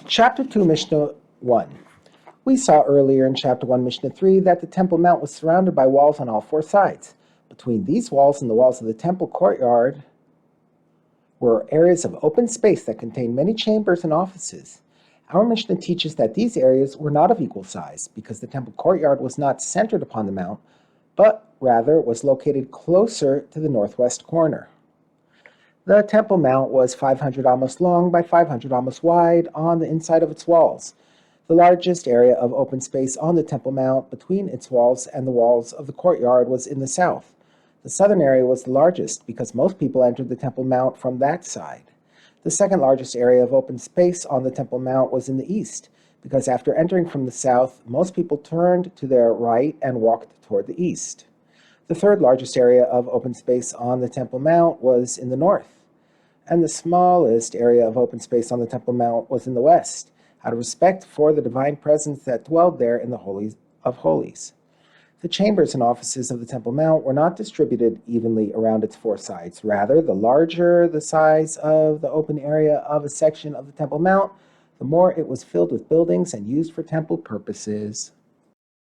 Chapter 2, Mishnah 1. We saw earlier in Chapter 1, Mishnah 3, that the Temple Mount was surrounded by walls on all four sides. Between these walls and the walls of the temple courtyard were areas of open space that contained many chambers and offices. Our Mishnah teaches that these areas were not of equal size, because the temple courtyard was not centered upon the mount, but rather was located closer to the northwest corner. The Temple Mount was 500 amos long by 500 amos wide on the inside of its walls. The largest area of open space on the Temple Mount between its walls and the walls of the courtyard was in the south. The southern area was the largest because most people entered the Temple Mount from that side. The second largest area of open space on the Temple Mount was in the east, because after entering from the south, most people turned to their right and walked toward the east. The third largest area of open space on the Temple Mount was in the north, and the smallest area of open space on the Temple Mount was in the west, out of respect for the divine presence that dwelled there in the Holies of Holies. The chambers and offices of the Temple Mount were not distributed evenly around its four sides. Rather, the larger the size of the open area of a section of the Temple Mount, the more it was filled with buildings and used for temple purposes.